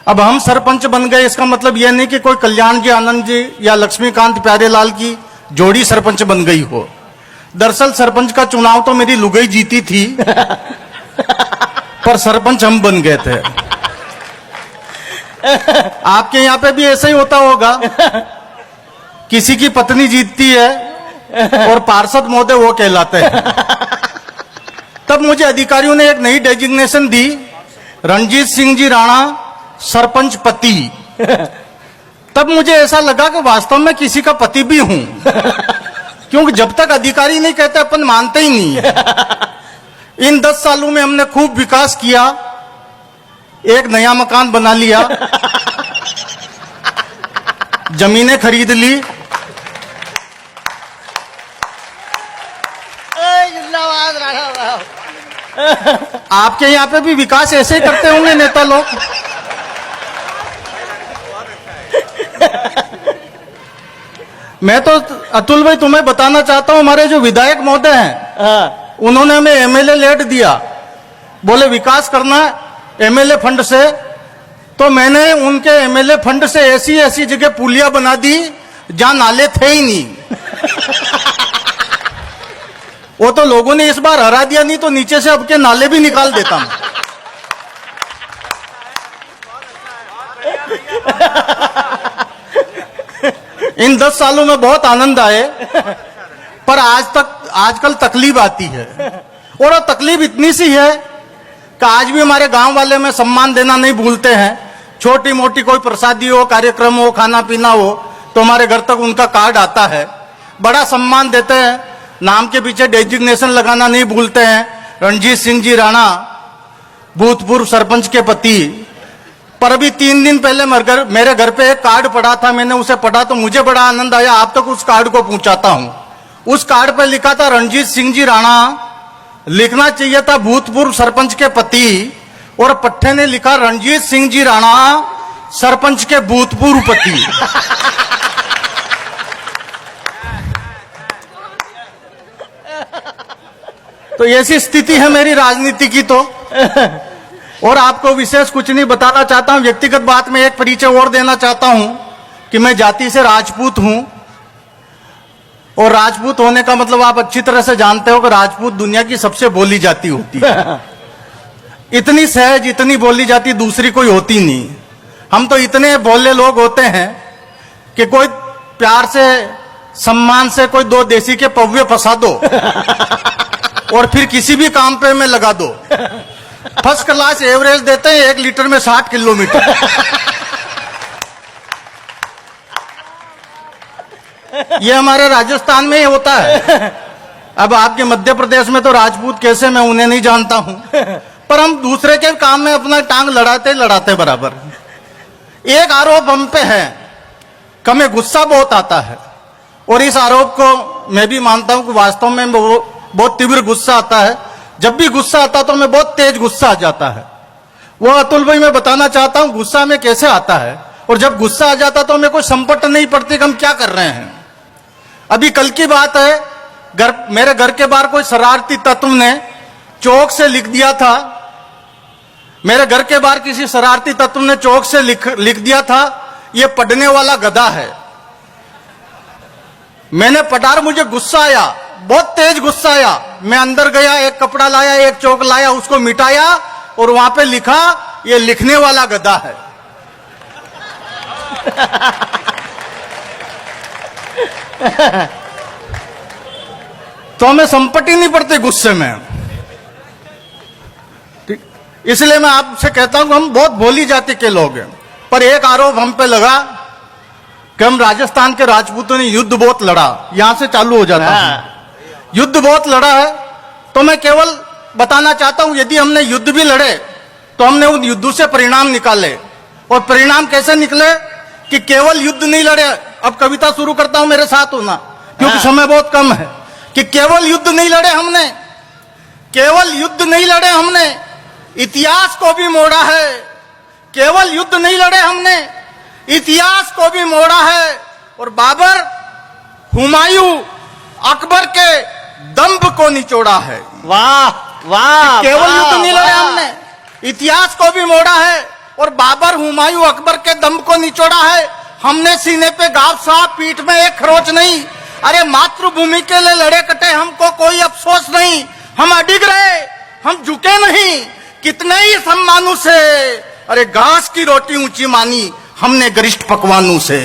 अब हम सरपंच बन गए, इसका मतलब यह नहीं कि कोई कल्याण जी आनंद जी या लक्ष्मीकांत प्यारेलाल की जोड़ी सरपंच बन गई हो। दरअसल सरपंच का चुनाव तो मेरी लुगाई जीती थी, पर सरपंच हम बन गए थे। आपके यहाँ पे भी ऐसा ही होता होगा, किसी की पत्नी जीतती है और पार्षद महोदय वो कहलाते हैं। तब मुझे अधिकारियों ने एक नई डेजिग्नेशन दी, रणजीत सिंह जी राणा सरपंच पति। तब मुझे ऐसा लगा कि वास्तव में किसी का पति भी हूं, क्योंकि जब तक अधिकारी नहीं कहते अपन मानते ही नहीं। इन 10 सालों में हमने खूब विकास किया, एक नया मकान बना लिया, जमीनें खरीद ली। जिंदाबाद राणा साहब। आपके यहाँ पे भी विकास ऐसे ही करते होंगे नेता लोग। मैं तो अतुल भाई तुम्हें बताना चाहता हूं, हमारे जो विधायक महोदय हैं, उन्होंने हमें एमएलए लेट दिया, बोले विकास करना एमएलए फंड से। तो मैंने उनके एमएलए फंड से ऐसी ऐसी जगह पुलिया बना दी जहां नाले थे ही नहीं। वो तो लोगों ने इस बार हरा दिया, नहीं तो नीचे से अब के नाले भी निकाल देता हूं। इन 10 सालों में बहुत आनंद आए, पर आजकल तकलीफ आती है। और वो तकलीफ इतनी सी है कि आज भी हमारे गांव वाले में सम्मान देना नहीं भूलते हैं। छोटी मोटी कोई प्रसादी हो, कार्यक्रम हो, खाना पीना हो, तो हमारे घर तक उनका कार्ड आता है, बड़ा सम्मान देते हैं, नाम के पीछे डेजिग्नेशन लगाना नहीं भूलते हैं। रणजीत सिंह जी राणा भूतपूर्व सरपंच के पति। पर अभी 3 दिन पहले मेरे घर पे एक कार्ड पड़ा था, मैंने उसे पढ़ा तो मुझे बड़ा आनंद आया। आप तक उस कार्ड को पहुंचाता हूं। उस कार्ड पे लिखा था रणजीत सिंह जी राणा, लिखना चाहिए था भूतपूर्व सरपंच के पति, और पट्टे ने लिखा रणजीत सिंह जी राणा सरपंच के भूतपूर्व पति। तो ऐसी स्थिति है मेरी राजनीति की। तो और आपको विशेष कुछ नहीं बताना चाहता हूं, व्यक्तिगत बात में एक परिचय और देना चाहता हूं कि मैं जाति से राजपूत हूं। और राजपूत होने का मतलब आप अच्छी तरह से जानते हो कि राजपूत दुनिया की सबसे बोली जाती होती है। इतनी सहज, इतनी बोली जाती दूसरी कोई होती नहीं। हम तो इतने भोले लोग होते हैं कि कोई प्यार से, सम्मान से कोई 2 देसी के पौवे फंसा दो और फिर किसी भी काम पे में लगा दो, फर्स्ट क्लास एवरेज देते हैं 1 लीटर में 60 किलोमीटर। ये हमारे राजस्थान में ही होता है। अब आपके मध्य प्रदेश में तो राजपूत कैसे, मैं उन्हें नहीं जानता हूं, पर हम दूसरे के काम में अपना टांग लड़ाते बराबर। एक आरोप हम पे है कि हमें गुस्सा बहुत आता है, और इस आरोप को मैं भी मानता हूं कि वास्तव में बहुत तीव्र गुस्सा आता है। जब भी गुस्सा आता तो मैं बहुत तेज गुस्सा आ जाता है। वो अतुल भाई मैं बताना चाहता हूं गुस्सा में कैसे आता है, और जब गुस्सा आ जाता तो हमें कोई संपट नहीं पड़ती कि हम क्या कर रहे हैं। अभी कल की बात है, मेरे घर के बाहर कोई शरारती तत्व ने चौक से लिख दिया था, मेरे घर के बाहर किसी शरारती तत्व ने चौक से लिख दिया था, ये पढ़ने वाला गधा है। मैंने पढ़ा, मुझे गुस्सा आया, बहुत तेज गुस्सा आया। मैं अंदर गया, एक कपड़ा लाया, एक चौक लाया, उसको मिटाया और वहां पे लिखा ये लिखने वाला गधा है। तो हमें संपत्ति नहीं पड़ती गुस्से में। इसलिए मैं आपसे कहता हूं कि हम बहुत भोली जाति के लोग हैं। पर एक आरोप हम पे लगा कि हम राजस्थान के राजपूतों ने युद्ध बहुत लड़ा। यहां से चालू हो जाता है, युद्ध बहुत लड़ा है। तो मैं केवल बताना चाहता हूं, यदि हमने युद्ध भी लड़े तो हमने उन युद्धों से परिणाम निकाले। और परिणाम कैसे निकले कि केवल युद्ध नहीं लड़े। अब कविता शुरू करता हूं, मेरे साथ होना, क्योंकि समय बहुत कम है। कि केवल युद्ध नहीं लड़े हमने, केवल युद्ध नहीं लड़े हमने, इतिहास को भी मोड़ा है। केवल युद्ध नहीं लड़े हमने, इतिहास को भी मोड़ा है। और बाबर, हुमायूं, अकबर के दंभ को निचोड़ा है। वाह वाह, केवल युद्ध नहीं लड़े हमने, इतिहास को भी मोड़ा है। और बाबर हुमायूं अकबर के दम को निचोड़ा है। हमने सीने पे गाव साहब, पीठ में एक खरोच नहीं। अरे मातृभूमि के लिए लड़े कटे, हमको कोई अफसोस नहीं। हम अडिग रहे, हम झुके नहीं, कितने ही सम्मानों से। अरे घास की रोटी ऊंची मानी हमने गरिष्ठ पकवानों से।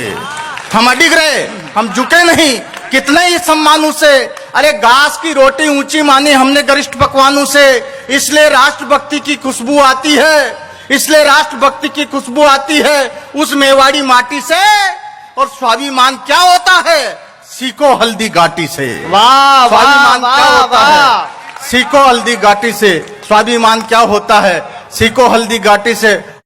हम अडिग रहे, हम झुके नहीं, कितने ही सम्मानों से। अरे घास की रोटी ऊंची मानी हमने गरिष्ठ पकवानों से। इसलिए राष्ट्रभक्ति की खुशबू आती है, इसलिए राष्ट्रभक्ति की खुशबू आती है उस मेवाड़ी माटी से। और स्वाभिमान क्या होता है? सीखो हल्दी घाटी से। वाह स्वाभिमान वाह क्या वाह होता वाह। है? सीखो हल्दी घाटी से। स्वाभिमान क्या होता है? सीखो हल्दी घाटी से।